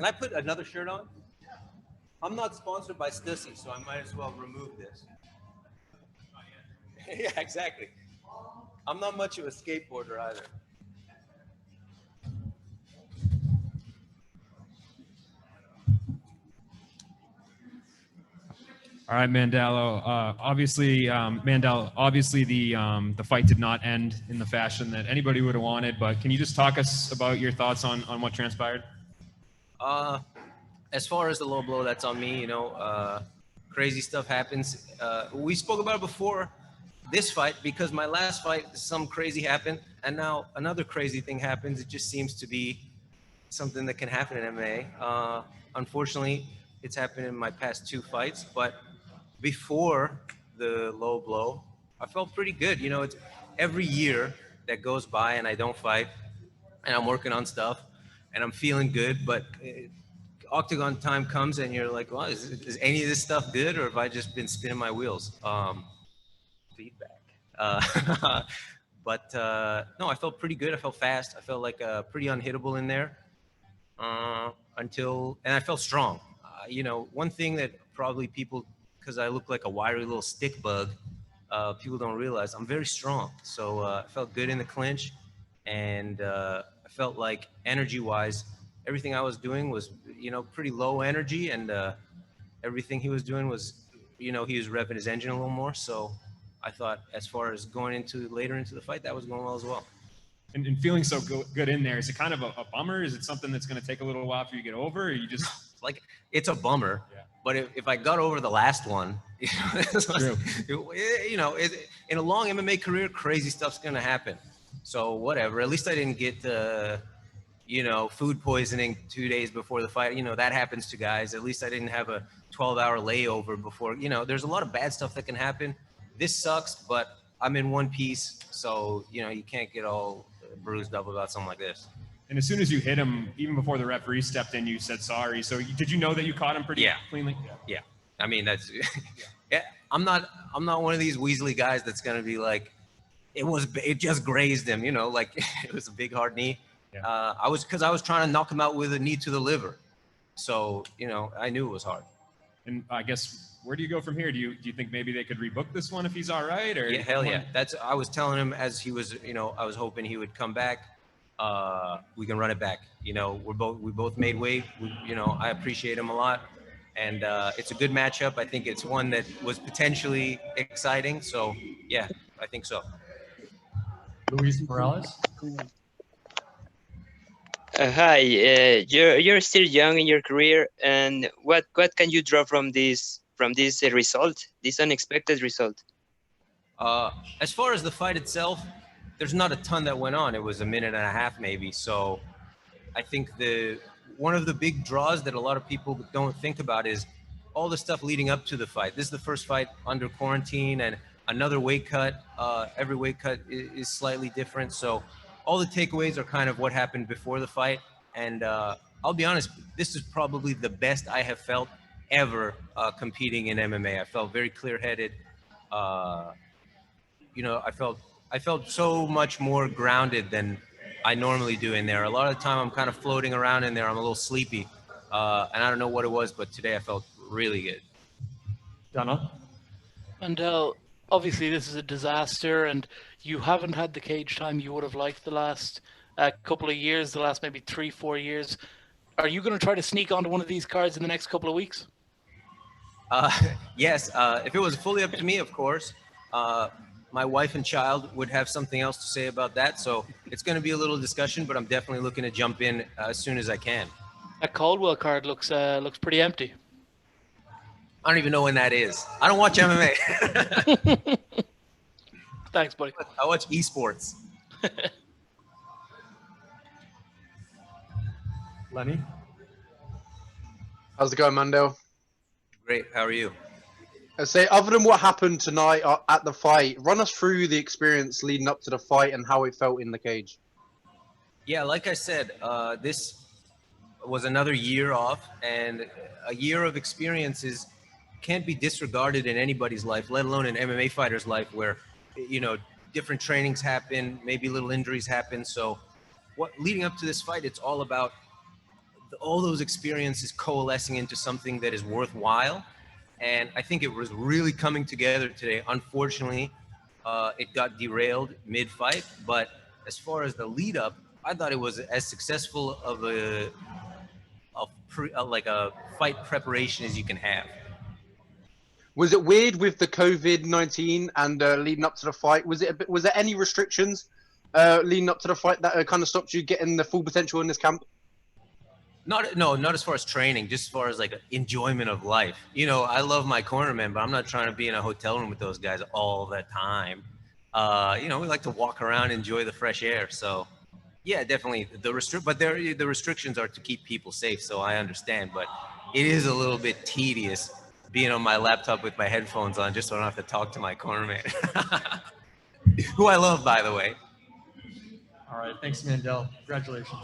Can I put another shirt on? I'm not sponsored by Stussy, so I might as well remove this. Yeah, exactly. I'm not much of a skateboarder either. All right, Mandel. Obviously the fight did not end in the fashion that anybody would have wanted. But can you just talk us about your thoughts on what transpired? As far as the low blow, that's on me. Crazy stuff happens. We spoke about it before this fight because my last fight, some crazy happened, and now another crazy thing happens. It just seems to be something that can happen in MMA. Unfortunately, it's happened in my past two fights, but before the low blow, I felt pretty good. It's every year that goes by and I don't fight, and I'm working on stuff, and I'm feeling good, but octagon time comes and you're like, well, is any of this stuff good, or have I just been spinning my wheels? Feedback. But no, I felt pretty good. I felt fast. I felt like pretty unhittable in there and I felt strong. One thing that probably people, because I look like a wiry little stick bug, people don't realize I'm very strong. So I felt good in the clinch, and I felt like energy-wise, everything I was doing was, pretty low energy, and everything he was doing was, he was revving his engine a little more. So I thought, as far as going into later into the fight, that was going well as well. And feeling so good in there, is it kind of a bummer? Is it something that's going to take a little while for you to get over, or you just like, it's a bummer? Yeah. But if I got over the last one, True. In a long MMA career, crazy stuff's going to happen. So whatever. At least I didn't get food poisoning 2 days before the fight. That happens to guys. At least I didn't have a 12-hour layover before. There's a lot of bad stuff that can happen. This sucks, but I'm in one piece, so you can't get all bruised up about something like this. And as soon as you hit him, even before the referee stepped in, you said sorry. So did you know that you caught him pretty cleanly? Yeah. I mean, that's yeah. I'm not one of these Weasley guys that's gonna be like, it just grazed him, like it was a big hard knee. Yeah. I was trying to knock him out with a knee to the liver, so I knew it was hard. And I guess, where do you go from here? Do you think maybe they could rebook this one if he's all right? Or yeah, hell yeah. I was telling him as he was, I was hoping he would come back. We can run it back. We both made weight. I appreciate him a lot, and it's a good matchup. I think it's one that was potentially exciting. So yeah, I think so. Luis Morales. Hi, you're still young in your career, and what can you draw from this result, this unexpected result? As far as the fight itself, there's not a ton that went on. It was a minute and a half maybe. So I think one of the big draws that a lot of people don't think about is all the stuff leading up to the fight. This is the first fight under quarantine and another weight cut. Every weight cut is slightly different. So all the takeaways are kind of what happened before the fight. And I'll be honest, this is probably the best I have felt ever competing in MMA. I felt very clear-headed. I felt so much more grounded than I normally do in there. A lot of the time I'm kind of floating around in there. I'm a little sleepy. And I don't know what it was, but today I felt really good. Donald? Mandel, obviously this is a disaster, and you haven't had the cage time you would have liked the last couple of years, the last maybe 3-4 years. Are you going to try to sneak onto one of these cards in the next couple of weeks? Yes, if it was fully up to me, of course. My wife and child would have something else to say about that, so it's going to be a little discussion, but I'm definitely looking to jump in as soon as I can. That Caldwell card looks pretty empty. I don't even know when that is. I don't watch MMA. Thanks, buddy. I watch esports. Lenny? How's it going, Mandel? Great. How are you? I say, other than what happened tonight at the fight, run us through the experience leading up to the fight and how it felt in the cage. Yeah, like I said, this was another year off, and a year of experiences can't be disregarded in anybody's life, let alone an MMA fighter's life, where different trainings happen, maybe little injuries happen. So leading up to this fight, it's all about all those experiences coalescing into something that is worthwhile. And I think it was really coming together today. Unfortunately, it got derailed mid-fight, but as far as the lead up, I thought it was as successful of like a fight preparation as you can have. Was it weird with the COVID-19 and leading up to the fight? Was there any restrictions leading up to the fight that kind of stopped you getting the full potential in this camp? Not as far as training, just as far as like enjoyment of life. You know, I love my cornermen, but I'm not trying to be in a hotel room with those guys all the time. You know, we like to walk around, enjoy the fresh air. So, yeah, definitely the restrictions are to keep people safe. So I understand, but it is a little bit tedious being on my laptop with my headphones on, just so I don't have to talk to my cornerman, who I love, by the way. All right. Thanks, Mandel. Congratulations.